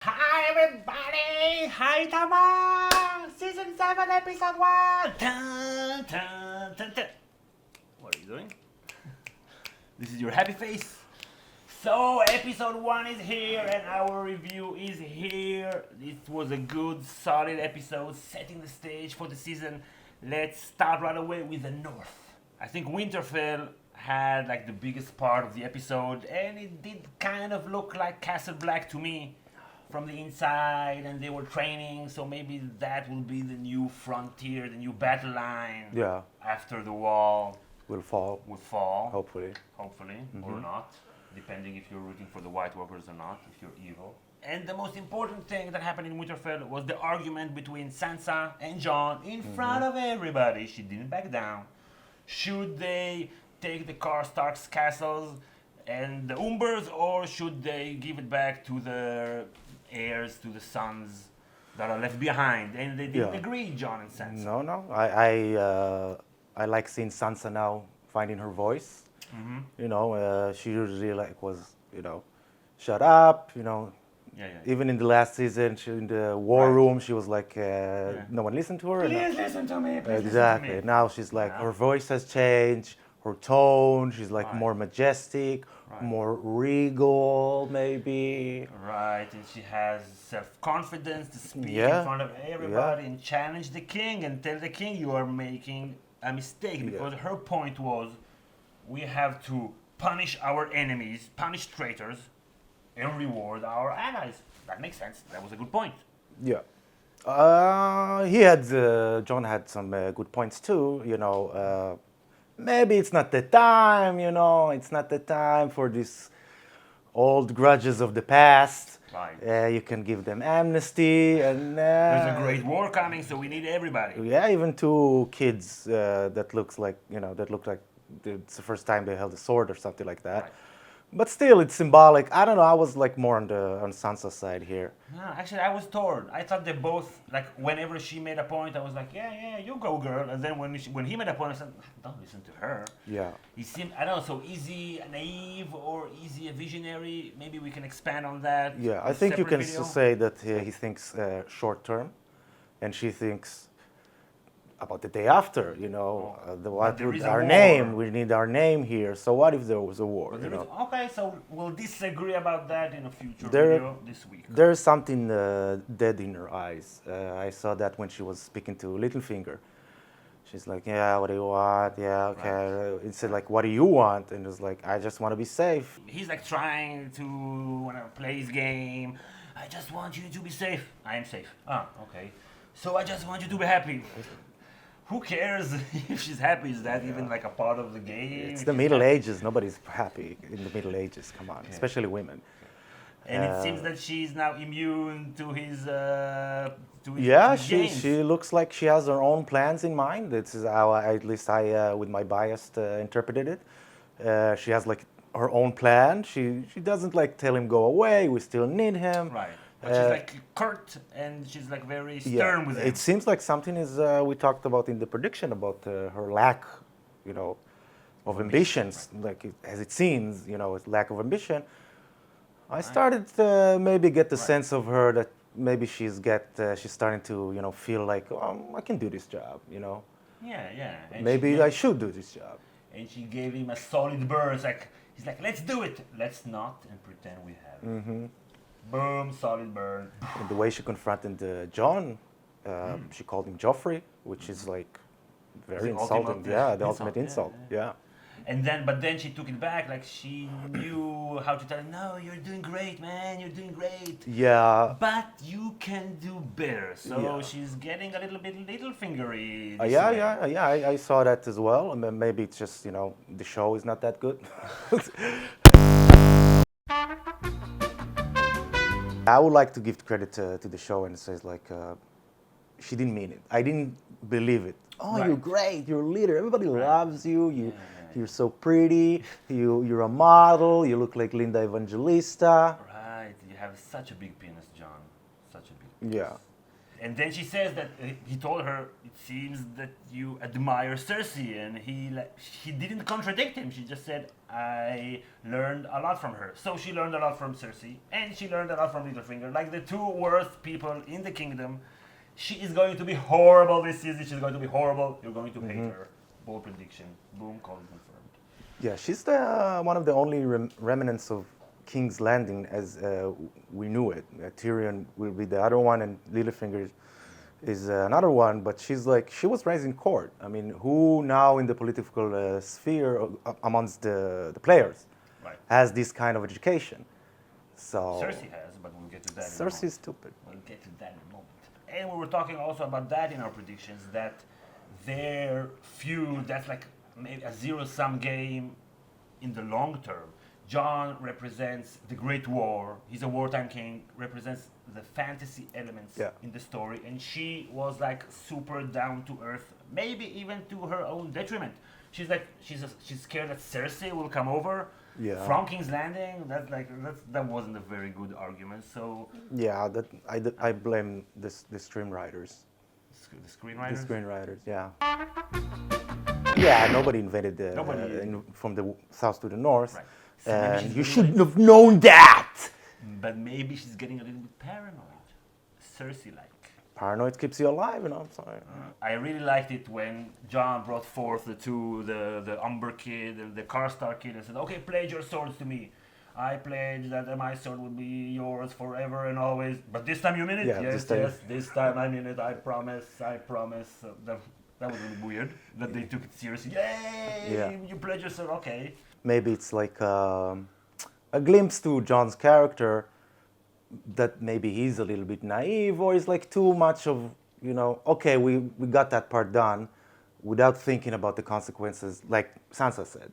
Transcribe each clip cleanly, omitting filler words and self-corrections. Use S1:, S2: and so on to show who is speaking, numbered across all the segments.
S1: Hi everybody! Hi Tama! Season 7 episode 1! Dun, dun, dun, dun. What are you doing? This is your happy face. So episode 1 is here and our review is here. This was a good solid episode setting the stage for the season. Let's start right away with the north. I think Winterfell had like the biggest part of the episode and it did kind of look like Castle Black to me from the inside, and they were training, so maybe that will be the new frontier, the new battle line.
S2: Yeah,
S1: After the wall
S2: will fall,
S1: would fall,
S2: hopefully.
S1: hopefully, or not, depending if you're rooting for the White Walkers or not, if you're evil. And the most important thing that happened in Winterfell was the argument between Sansa and Jon in front of everybody. She didn't back down. Should they take the Karstark's castles and the Umbers, or should they give it back to the heirs, to the sons that are left behind? And they didn't
S2: Yeah.
S1: agree, Jon and Sansa.
S2: No. I like seeing Sansa now finding her voice. She usually was, shut up.
S1: Yeah.
S2: Even in the last season, in the war
S1: Right.
S2: room, she was like, no one listened to her.
S1: Please listen to me. Please
S2: Exactly.
S1: Listen to me.
S2: Now she's like,
S1: Yeah.
S2: her voice has changed, her tone. She's like
S1: Right.
S2: more majestic,
S1: Right.
S2: more regal, maybe.
S1: Right, and she has self-confidence to speak
S2: Yeah,
S1: in front of everybody and challenge the king and tell the king you are making a mistake, because her point was we have to punish our enemies, punish traitors, and reward our allies. That makes sense. That was a good point.
S2: Yeah. John had some good points too. Maybe it's not the time. It's not the time for these old grudges of the past.
S1: Right.
S2: You can give them amnesty, and
S1: There's a great war coming, so we need everybody.
S2: yeah, even two kids that look like it's the first time they held a sword or something like that.
S1: Right.
S2: But still, it's symbolic. I don't know. I was like more on Sansa's side here.
S1: No, actually, I was torn. I thought they both, like, whenever she made a point, I was like, yeah, you go, girl. And then when he made a point, I said, don't listen to her.
S2: Yeah.
S1: He seemed, I don't know, so easy naive or easy a visionary. Maybe we can expand on that.
S2: Yeah, I
S1: in
S2: think you
S1: separate
S2: can
S1: video.
S2: say that he thinks short term, and she thinks about the day after.
S1: there is a
S2: Our
S1: war.
S2: name? We need our name here. So what if there was a war?
S1: But there is, okay, so we'll disagree about that in a future
S2: There-
S1: video this week.
S2: There is something dead in her eyes. I saw that when she was speaking to Littlefinger. She's like, yeah, what do you want? Yeah, okay. Instead, like, what do you want? And it was like, I just want to be safe.
S1: He's like trying to play his game. I just want you to be safe. I am safe. Okay. So I just want you to be happy. Who cares if she's happy? Is that even like a part of the game?
S2: It's the Middle Ages. Nobody's happy in the Middle Ages. Come on, especially women.
S1: And it seems that she's now immune to his.
S2: Yeah,
S1: his games.
S2: she looks like she has her own plans in mind. This is how at least I, with my bias, interpreted it. She has like her own plan. She doesn't like tell him go away. We still need him.
S1: Right. But she's like curt and she's like very stern with him.
S2: It seems like something is we talked about in the prediction about her lack, of ambitions. Like as it seems, lack of ambition. I started to maybe get the sense of her that maybe she's starting to feel like I can do this job.
S1: Yeah. And
S2: Maybe I should do this job.
S1: And she gave him a solid burst. He's like, let's do it. Let's not and pretend we have it.
S2: Mm-hmm.
S1: Boom, solid burn.
S2: And the way she confronted John, she called him Joffrey, which is like very
S1: The
S2: insulting.
S1: ultimate,
S2: Yeah, the
S1: insult,
S2: ultimate
S1: yeah,
S2: insult. Yeah.
S1: But then she took it back. Like she knew how to tell him, no, you're doing great, man. You're doing great.
S2: Yeah.
S1: But you can do better. So
S2: Yeah.
S1: she's getting a little bit little fingery.
S2: I saw that as well. And then maybe it's just the show is not that good. I would like to give credit to the show and says like she didn't mean it. I didn't believe it. Oh,
S1: Right.
S2: you're great. You're a leader. Everybody loves you. You're so pretty. You're a model. You look like Linda Evangelista.
S1: Right. You have such a big penis, John. Such a big penis.
S2: Yeah.
S1: And then she says that he told her, it seems that you admire Cersei, and he didn't contradict him. She just said, I learned a lot from her. So she learned a lot from Cersei, and she learned a lot from Littlefinger. Like the two worst people in the kingdom. She is going to be horrible this season. She's going to be horrible. You're going to hate her. Bold prediction. Boom, call it confirmed.
S2: Yeah, she's one of the only remnants of King's Landing as we knew it. Tyrion will be the other one, and Littlefinger is another one. But she was raised in court. I mean, who now in the political sphere amongst the players has this kind of education? So
S1: Cersei has, but we'll get to that.
S2: Cersei is stupid.
S1: We'll get to that in a moment. And we were talking also about that in our predictions, that their feud, that's like maybe a zero-sum game in the long term. Jon represents the Great War. He's a wartime king, represents the fantasy elements in the story. And she was like super down to earth, maybe even to her own detriment. She's like, she's scared that Cersei will come over from King's Landing. That wasn't a very good argument. So
S2: yeah, I blame the screenwriters.
S1: The screenwriters?
S2: The screenwriters, yeah. Yeah, nobody invented from the south to the north.
S1: Right. So
S2: and you shouldn't have known that.
S1: But maybe she's getting a little bit paranoid. Cersei-like.
S2: Paranoid keeps you alive, you know.
S1: I really liked it when Jon brought forth the Umber kid and the Karstar kid and said, okay, pledge your swords to me. I pledge that my sword will be yours forever and always. But this time you mean it?
S2: Yeah,
S1: yes, this time I mean it. I promise. That was really weird that they took it seriously. Yay!
S2: Yeah.
S1: You pledge your sword, okay.
S2: Maybe it's like a glimpse to Jon's character that maybe he's a little bit naive, or it's like too much of, okay, we got that part done without thinking about the consequences, like Sansa said. Right.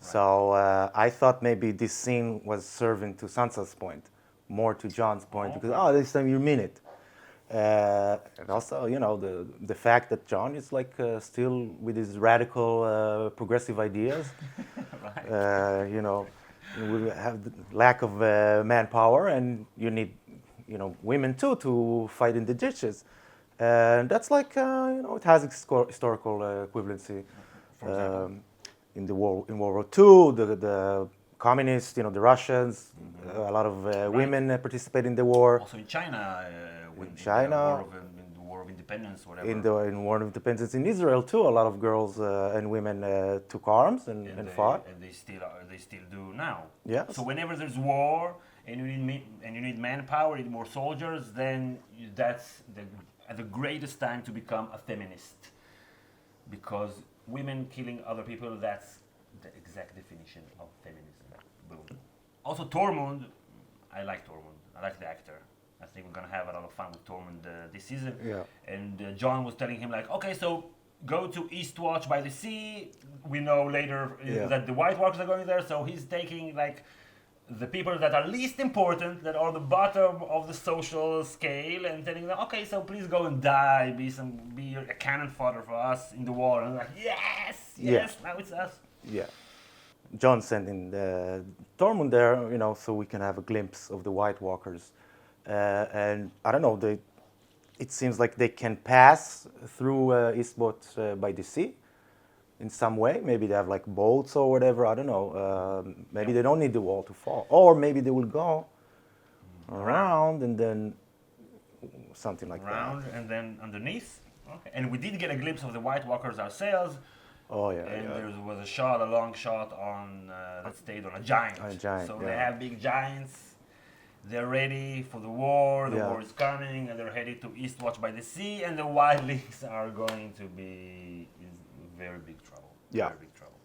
S2: So I thought maybe this scene was serving to Sansa's point, more to Jon's point, because, this time you mean it. And also, the fact that Jon is like still with his radical progressive ideas,
S1: right.
S2: We have the lack of manpower, and you need, women too to fight in the ditches. And that's like, it has historical equivalency. In World War II, the communists, the Russians, a lot of women participate in the war.
S1: Also in China,
S2: in the
S1: War of Independence, whatever.
S2: In the War of Independence in Israel too, a lot of girls and women took arms and fought.
S1: And they still do now.
S2: Yeah.
S1: So whenever there's war and you need manpower, you need more soldiers, then that's the greatest time to become a feminist, because women killing other people, that's the exact definition of feminism. Boom. Also Tormund, I like Tormund. I like the actor. I think we're gonna have a lot of fun with Tormund this season.
S2: Yeah.
S1: And Jon was telling him like, okay, so go to Eastwatch by the sea. We know later that the White Walkers are going there, so he's taking like the people that are least important, that are the bottom of the social scale, and telling them, okay, so please go and die, be a cannon fodder for us in the war. And I'm like, yes, now it's us.
S2: Yeah. Jon sending Tormund there, so we can have a glimpse of the White Walkers. And I don't know, it seems like they can pass through Eastwatch by the sea in some way. Maybe they have like boats or whatever, I don't know. Maybe they don't need the wall to fall. Or maybe they will go around and then something like
S1: around
S2: that.
S1: And then underneath. Okay. And we did get a glimpse of the White Walkers ourselves.
S2: Oh yeah.
S1: And there was a long shot on that stayed on a giant. So they have big giants. They're ready for the war. The war is coming, and they're headed to Eastwatch by the sea. And the wildlings are going to be in very big trouble.
S2: Yeah.
S1: Very big trouble.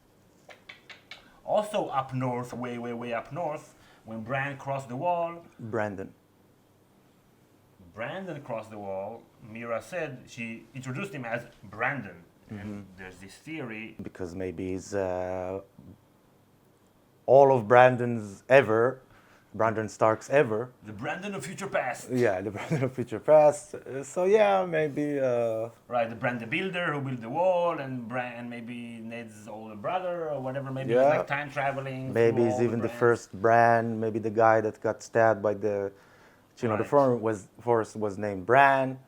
S1: Also up north, way up north, when Bran crossed the wall.
S2: Brandon
S1: crossed the wall. Mira said she introduced him as Brandon. And there's this theory.
S2: Because maybe he's all of Brandon Stark's ever.
S1: The Brandon of future past.
S2: Yeah, the Brandon of future past. So yeah, maybe.
S1: Right, the Bran the Builder who built the wall, and maybe Ned's older brother or whatever. Maybe he's like time traveling.
S2: Maybe he's even the first Bran. Maybe the guy that got stabbed by the Children of the Forest was named Bran.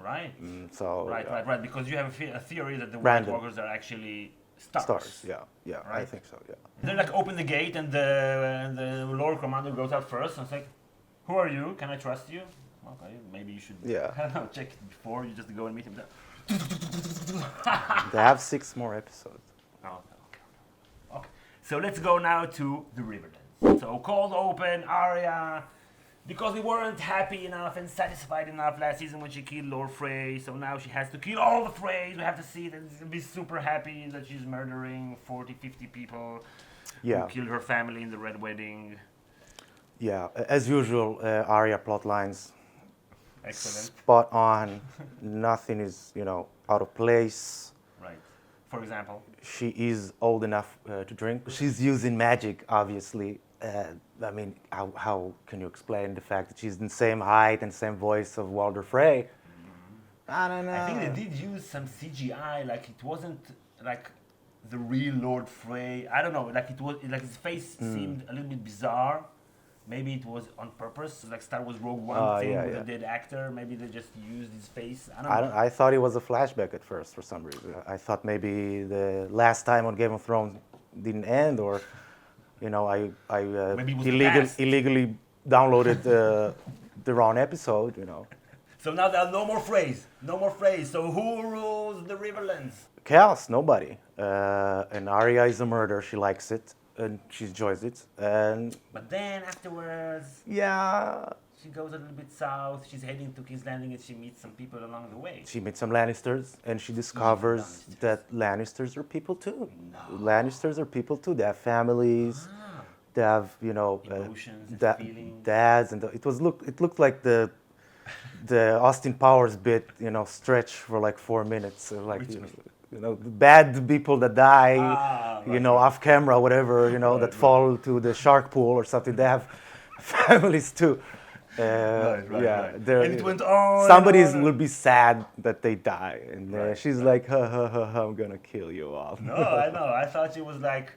S1: Right.
S2: So
S1: Right. Because you have a theory that the
S2: Random.
S1: White Walkers are actually Starks.
S2: Stars. Yeah, I
S1: Right.
S2: think so. Yeah.
S1: They like open the gate and the Lord Commander goes out first and it's like, "Who are you? Can I trust you?" Okay, maybe you should.
S2: Yeah.
S1: I don't know. Check it before you just go and meet him.
S2: They have 6 more episodes.
S1: Okay. So let's go now to the Riverdance. So cold open, Arya, because we weren't happy enough and satisfied enough last season when she killed Lord Frey, so now she has to kill all the Freys. We have to see that and be super happy that she's murdering 40, 50 people
S2: Yeah.
S1: who killed her family in the Red Wedding.
S2: Yeah. As usual, Arya plot lines
S1: Excellent.
S2: spot on. Nothing is, out of place.
S1: Right. For example.
S2: She is old enough to drink. She's using magic, obviously. I mean, how can you explain the fact that she's the same height and same voice of Walder Frey? I don't know.
S1: I think they did use some CGI, like it wasn't like the real Lord Frey. I don't know, like it was like his face seemed a little bit bizarre. Maybe it was on purpose, like Star Wars Rogue One thing with a dead actor. Maybe they just used his face. I don't know.
S2: I thought it was a flashback at first for some reason. I thought maybe the last time on Game of Thrones didn't end, or I
S1: Maybe it was the past.
S2: illegally downloaded the wrong episode.
S1: So now there are no more Freys. No more Freys. So who rules the Riverlands?
S2: Chaos, nobody. And Arya is a murderer. She likes it and she enjoys it. And
S1: But then afterwards,
S2: yeah,
S1: she goes a little bit south. She's heading to King's Landing and she meets some people along the way.
S2: she meets some Lannisters and she discovers
S1: Lannisters.
S2: that Lannisters are people too.
S1: No.
S2: Lannisters are people too. They have families.
S1: Ah.
S2: They have,
S1: Emotions and feelings.
S2: dads, and it looked like the Austin Powers bit, stretched for like 4 minutes, like
S1: Which
S2: the bad people that die,
S1: right,
S2: off camera, whatever, that fall to the shark pool or something. They have families too.
S1: Right.
S2: they're-
S1: And it went on.
S2: Somebody
S1: and on.
S2: will be sad that they die, and
S1: Right,
S2: she's like, ha, ha, ha, ha, I'm gonna kill you all.
S1: No, I know. I thought she was like,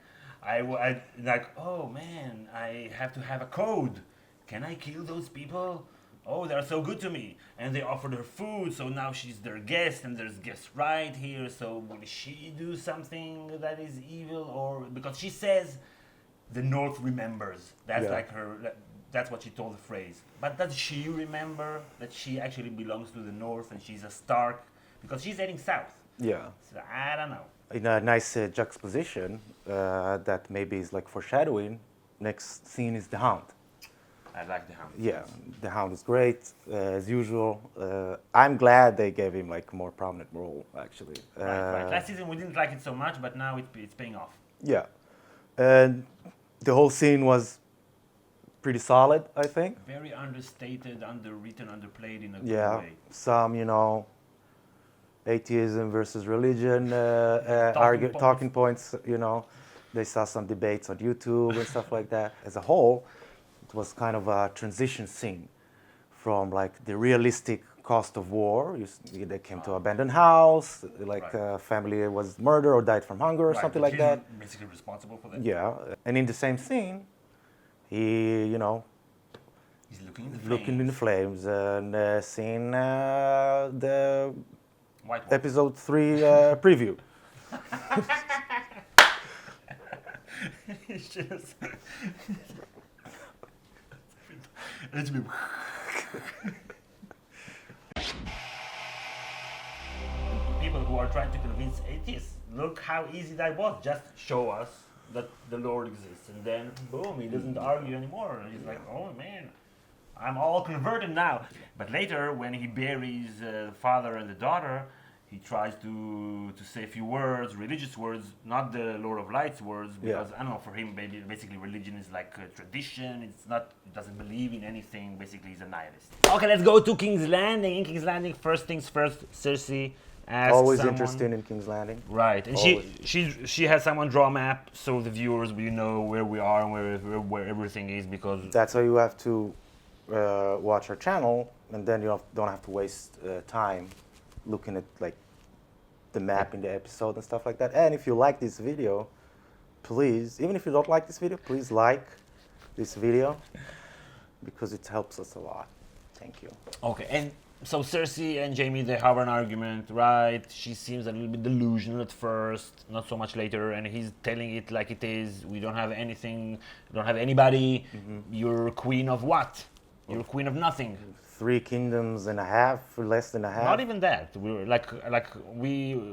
S1: oh man, I have to have a code. Can I kill those people? Oh, they're so good to me. And they offered her food, so now she's their guest, and there's guest right here. So will she do something that is evil, or because she says the North remembers. That's
S2: Yeah.
S1: like her. That's what she told the phrase. But does she remember that she actually belongs to the North and she's a Stark? Because she's heading south.
S2: Yeah.
S1: So I don't know.
S2: In a nice juxtaposition that maybe is like foreshadowing, next scene is the Hound.
S1: I like the Hound.
S2: Yeah, the Hound is great, as usual. I'm glad they gave him like a more prominent role, actually.
S1: Right. Last season we didn't like it so much, but now it's paying off.
S2: Yeah, and the whole scene was pretty solid, I think.
S1: Very understated, underwritten, underplayed in a good
S2: Yeah,
S1: way.
S2: some, atheism versus religion,
S1: Talking
S2: talking points, They saw some debates on YouTube and stuff like that. As a whole, it was kind of a transition scene from like the realistic cost of war. They came to abandoned house, like
S1: Right.
S2: a family was murdered or died from hunger or
S1: Right,
S2: something
S1: but
S2: like
S1: he's
S2: that.
S1: Basically responsible for that.
S2: Yeah, and in the same scene, he,
S1: He's looking in the
S2: looking in the
S1: flames.
S2: flames and seeing the
S1: White Walker.
S2: episode 3 preview.
S1: It's just. It's me. People who are trying to convince atheists, look how easy that was. Just show us that the Lord exists, and then boom, he doesn't argue anymore. And he's like, oh man, I'm all converted now. But later, when he buries the father and the daughter, he tries to say a few words, religious words, not the Lord of Lights words, because I don't know, for him, basically religion is like a tradition. It's not, he doesn't believe in anything. Basically, he's a nihilist. Okay, let's go to King's Landing. In King's Landing, first things first, Cersei asks
S2: Always
S1: someone,
S2: interested in King's Landing.
S1: right? And she has someone draw a map so the viewers will know where we are and where everything is, because
S2: That's why you have to watch our channel, and then you don't have to waste time looking at like the map in the episode and stuff like that. And if you like this video, please, even if you don't like this video, please like this video because it helps us a lot. Thank you.
S1: okay, and So Cersei and Jaime, they have an argument, right? She seems a little bit delusional at first, not so much later, and he's telling it like it is. We don't have anything, don't have anybody. You're queen of what? You're queen of nothing.
S2: 3 kingdoms and a half, less than a half.
S1: Not even that. We're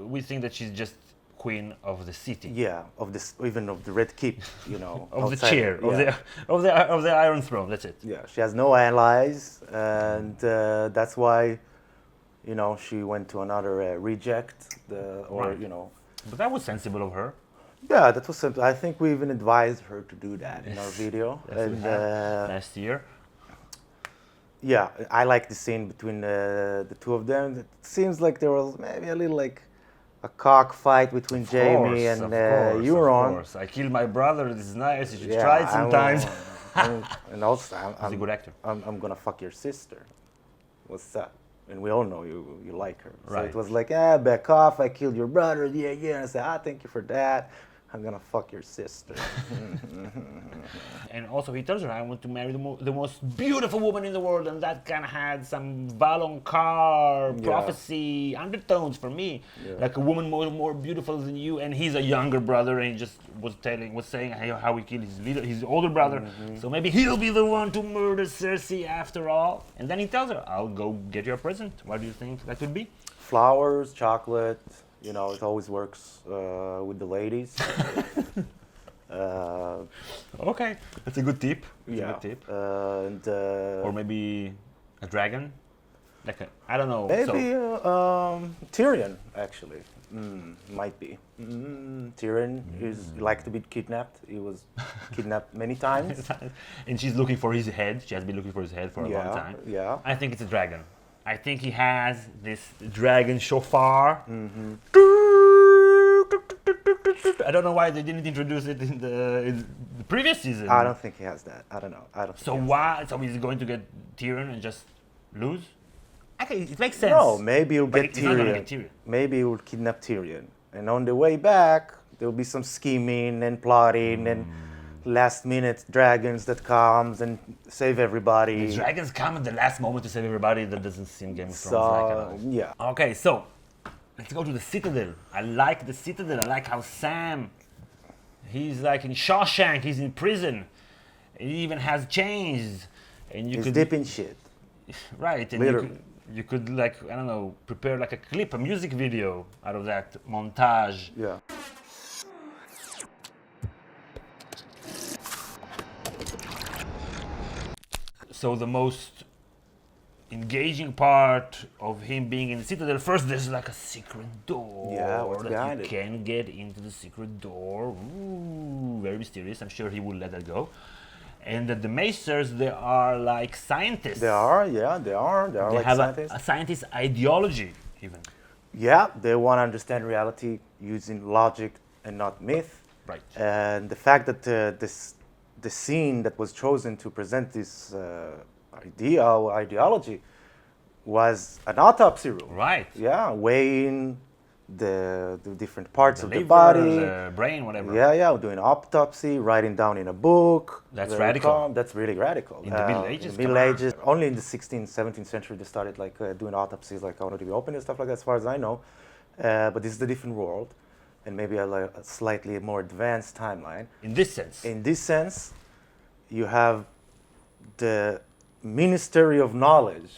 S1: we think that she's just queen of the city.
S2: Yeah, of this, even of the Red Keep, you know.
S1: Of the
S2: outside.
S1: chair,
S2: Yeah.
S1: of the Iron Throne. That's it.
S2: Yeah, she has no allies, and that's why, you know, she went to another reject,
S1: Right.
S2: you know.
S1: But that was sensible of her.
S2: Yeah, that was simple. I think we even advised her to do that in our video.
S1: Yes, we
S2: And
S1: have. Last year.
S2: yeah, I like the scene between the two of them. It seems like there was maybe a little like a cockfight between Jaime and Euron.
S1: Of course, I killed my brother. This is nice. You should
S2: Yeah,
S1: try it sometimes.
S2: and also,
S1: He's a good actor.
S2: I'm gonna fuck your sister. What's up? And we all know you like her. So
S1: Right.
S2: it was like, back off. I killed your brother. Yeah, yeah. And I said, thank you for that. I'm gonna fuck your sister.
S1: And also, he tells her, "I want to marry the most beautiful woman in the world," and that kind of had some Valonqar
S2: Yeah.
S1: prophecy undertones for me,
S2: Yeah.
S1: like a woman more beautiful than you. And he's a younger brother, and he just was saying how he killed his older brother. So maybe he'll be the one to murder Cersei after all. And then he tells her, "I'll go get you a present." What do you think that would be?
S2: Flowers, chocolate. You know, it always works with the ladies.
S1: Okay, that's a good tip. That's a
S2: Yeah.
S1: good tip.
S2: And
S1: Or maybe a dragon, like I don't know.
S2: maybe
S1: So,
S2: Tyrion, actually. Might be. Tyrion is like to be kidnapped. He was kidnapped many times.
S1: and she's looking for his head. She has been looking for his head for a long time.
S2: Yeah.
S1: I think it's a dragon. I think he has this dragon shofar. I don't know why they didn't introduce it in the previous season.
S2: I don't think he has that. I don't know. I don't. Think
S1: So
S2: he has
S1: why? So he's going to get Tyrion and just lose? Okay, it makes
S2: that.
S1: sense.
S2: No, maybe he'll
S1: But
S2: get
S1: he's not gonna
S2: Tyrion.
S1: get Tyrion.
S2: Maybe he will kidnap Tyrion, and on the way back there'll be some scheming and plotting and last-minute dragons that comes and save everybody.
S1: The dragons come at the last moment to save everybody. That doesn't seem Game of Thrones like at all.
S2: yeah.
S1: Okay, so let's go to the Citadel. I like the Citadel. I like how Sam, he's like in Shawshank. He's in prison. He even has chains, and you
S2: He's
S1: could
S2: deep in shit.
S1: right. And
S2: Literally.
S1: you could like I don't know, prepare like a clip, a music video out of that montage.
S2: Yeah.
S1: So the most engaging part of him being in the Citadel, first there's like a secret door
S2: Yeah, what's
S1: that
S2: behind
S1: you
S2: it?
S1: can get into the secret door. Ooh, very mysterious. I'm sure he will let that go. And that the Maesters, they are like scientists.
S2: They are. Yeah, they are. They are
S1: They
S2: like
S1: have
S2: scientists.
S1: a scientist ideology, even.
S2: Yeah, they want to understand reality using logic and not myth.
S1: Right.
S2: And the fact that the scene that was chosen to present this ideology was an autopsy room.
S1: Right.
S2: Yeah, weighing the different parts
S1: The
S2: of the
S1: liver,
S2: body.
S1: the brain, whatever.
S2: Yeah, doing autopsy, writing down in a book.
S1: That's
S2: very
S1: radical.
S2: calm. That's really radical.
S1: In the Middle Ages,
S2: In the Middle
S1: come on.
S2: Ages, only in the 16th, 17th century they started like doing autopsies, like I want to be open and stuff like that, as far as I know. But this is a different world, and maybe a slightly more advanced timeline.
S1: In this sense.
S2: In this sense, you have the Ministry of Knowledge,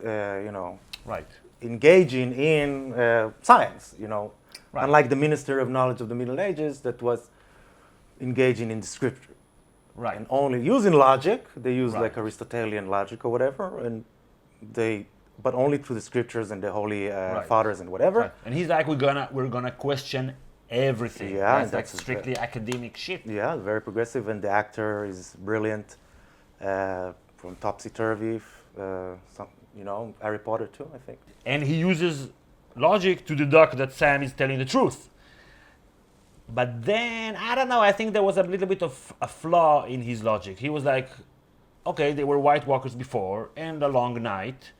S1: Right.
S2: engaging in science,
S1: Right.
S2: unlike the Ministry of Knowledge of the Middle Ages that was engaging in the scripture.
S1: Right.
S2: And only using logic, they use
S1: Right.
S2: like Aristotelian logic or whatever, but only through the scriptures and the holy
S1: Right.
S2: fathers and whatever.
S1: Right. And he's like, we're gonna question everything.
S2: Yeah,
S1: that's like
S2: that's
S1: strictly academic shit.
S2: Yeah, very progressive, and the actor is brilliant, from Topsy Turvy, Harry Potter too, I think.
S1: And he uses logic to deduct that Sam is telling the truth. But then, I don't know, I think there was a little bit of a flaw in his logic. He was like, okay, they were White Walkers before, and a long night.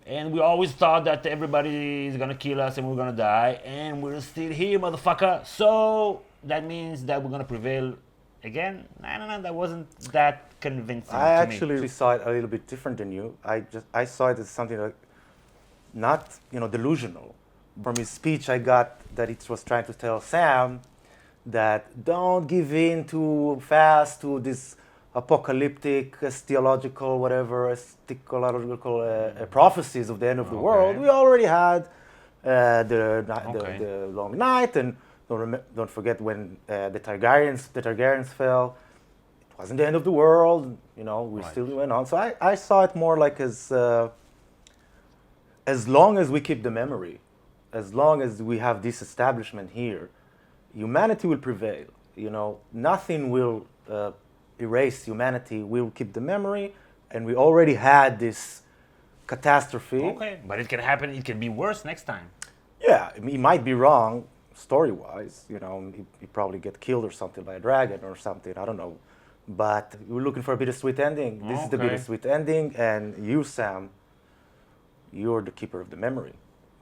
S1: And we always thought that everybody is gonna kill us and we're gonna die, and we're still here, motherfucker. So that means that we're gonna prevail again, no, that wasn't that convincing
S2: I
S1: to
S2: actually
S1: me.
S2: saw it a little bit different than you. I saw it as something like not delusional. From his speech, I got that it was trying to tell Sam that don't give in too fast to this apocalyptic, theological, whatever, theological prophecies of the end of the world. We already had the long night, and don't forget when the Targaryens fell. It wasn't the end of the world. We still went on. So I saw it more like as long as we keep the memory, as long as we have this establishment here, humanity will prevail. Nothing will erase humanity. We'll keep the memory, and we already had this catastrophe.
S1: Okay, but it can happen. It can be worse next time.
S2: Yeah, he might be wrong story-wise. He probably get killed or something by a dragon or something. I don't know. But we're looking for a bittersweet ending. This is the bittersweet ending, and you, Sam, you're the keeper of the memory.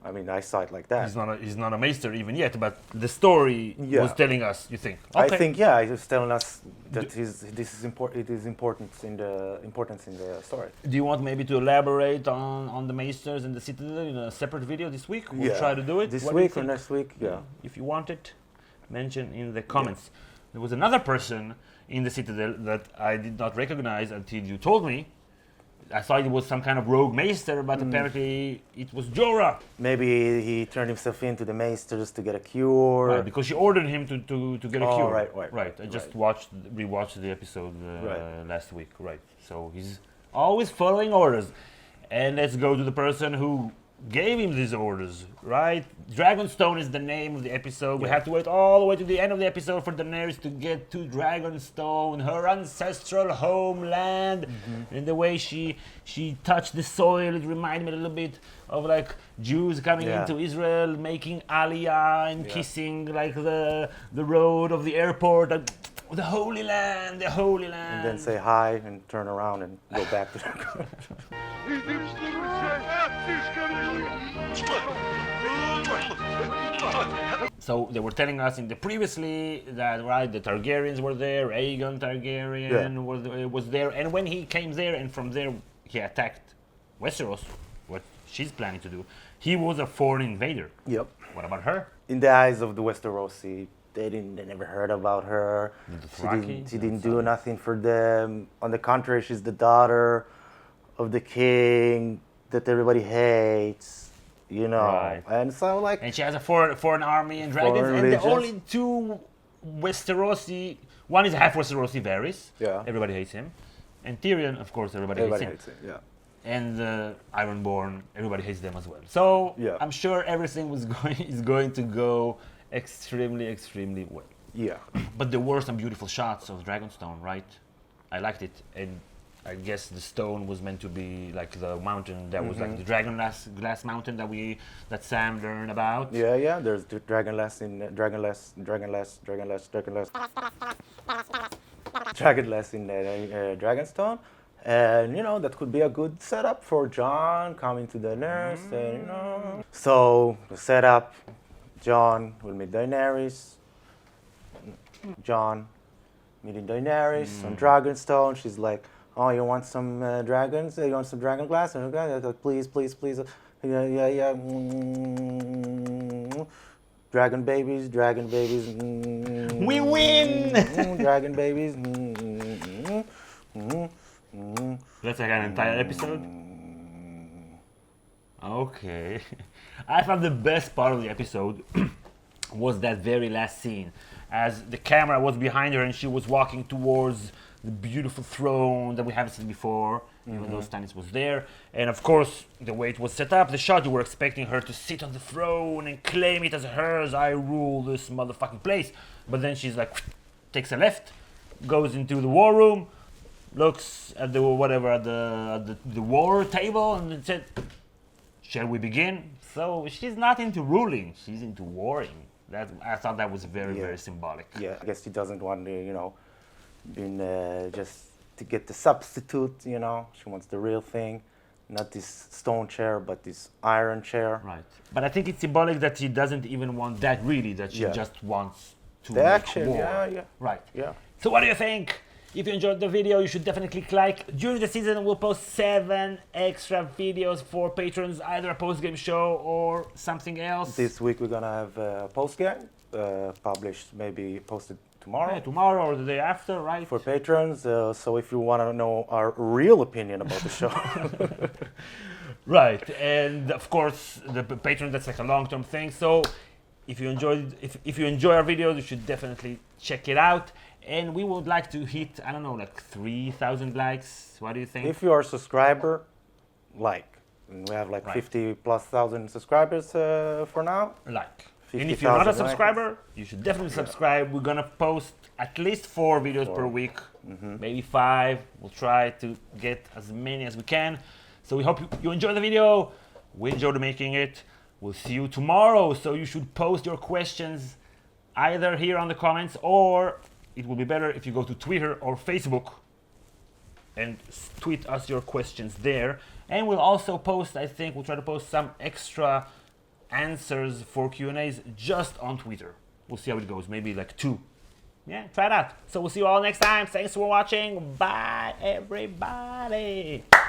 S2: I mean, I saw it like that.
S1: He's not a maester even yet, but the story was telling us. You think? Okay.
S2: I think he was telling us that this is important. It is importance in the story.
S1: Do you want maybe to elaborate on the maesters and the Citadel in a separate video this week? We'll try to do it
S2: this
S1: what
S2: week or next week. Yeah.
S1: If you want it, mention in the comments. There was another person in the Citadel that I did not recognize until you told me. I thought it was some kind of rogue maester, but apparently it was Jorah.
S2: Maybe he turned himself into the maester just to get a cure.
S1: Right, because she ordered him to get a cure.
S2: Right.
S1: I just rewatched the episode last week. Right. So he's always following orders. And let's go to the person who gave him these orders, right? Dragonstone is the name of the episode. We have to wait all the way to the end of the episode for Daenerys to get to Dragonstone, her ancestral homeland. And the way she touched the soil, it reminded me a little bit of like Jews coming into Israel, making Aliyah and kissing like the road of the airport. The Holy Land, the Holy Land.
S2: And then say hi and turn around and go back to the
S1: So they were telling us in the previously that the Targaryens were there, Aegon Targaryen was there, and when he came there and from there he attacked Westeros, what she's planning to do, he was a foreign invader.
S2: Yep.
S1: What about her?
S2: In the eyes of the Westerosi, they never heard about her. She didn't do nothing for them. On the contrary, she's the daughter of the king that everybody hates.
S1: Right.
S2: And so
S1: and she has a foreign army and dragons, and the only two Westerosi, one is half Westerosi, Varys.
S2: Yeah.
S1: Everybody hates him, and Tyrion, of course, everybody hates him.
S2: Yeah.
S1: And Ironborn, everybody hates them as well. So I'm sure everything is going to go extremely well.
S2: Yeah.
S1: But there were some beautiful shots of Dragonstone, right? I liked it, and I guess the stone was meant to be like the mountain that was like the glass mountain that Sam learned about.
S2: Yeah. There's the Dragonless in Dragonstone, and that could be a good setup for Jon coming to Daenerys. And, so the setup, Jon will meet Daenerys. Jon meeting Daenerys on Dragonstone. She's like, "Oh, you want some dragons? You want some dragon glass?" And like, please. Yeah. Dragon babies.
S1: We win!
S2: Dragon babies.
S1: That's like an entire episode? Okay. I thought the best part of the episode was that very last scene, as the camera was behind her and she was walking towards the beautiful throne that we haven't seen before, even though Stannis was there. And of course, the way it was set up, the shot, you were expecting her to sit on the throne and claim it as hers. I rule this motherfucking place. But then she's like, takes a left, goes into the war room, looks at the war table, and said, "Shall we begin?" So she's not into ruling; she's into warring. I thought that was very symbolic.
S2: Yeah, I guess she doesn't want to, just to get the substitute. She wants the real thing, not this stone chair, but this iron chair.
S1: Right. But I think it's symbolic that she doesn't even want that really. That she just wants to
S2: the
S1: make
S2: action.
S1: war.
S2: Yeah.
S1: Right.
S2: Yeah.
S1: So what do you think? If you enjoyed the video, you should definitely click like. During the season, we'll post 7 extra videos for patrons, either a post-game show or something else.
S2: This week we're gonna have a post-game, published, maybe posted tomorrow.
S1: Yeah, tomorrow or the day after, right?
S2: For patrons, so if you want to know our real opinion about the show.
S1: Right, and of course, the Patreon, that's like a long-term thing. So if you enjoy our videos, you should definitely check it out. And we would like to hit, I don't know, like 3,000 likes. What do you think?
S2: If you are a subscriber, like. And we have like
S1: Right.
S2: 50,000+ subscribers for now.
S1: Like. And if you're not a
S2: 50,000 likes.
S1: subscriber, you should definitely subscribe. We're gonna post at least 4 videos per week, maybe 5. We'll try to get as many as we can. So we hope you enjoy the video. We enjoyed making it. We'll see you tomorrow. So you should post your questions either here on the comments, or it will be better if you go to Twitter or Facebook and tweet us your questions there. And we'll also post, I think, we'll try to post some extra answers for Q&As just on Twitter. We'll see how it goes, maybe like 2. Yeah, try it out. So we'll see you all next time. Thanks for watching. Bye, everybody.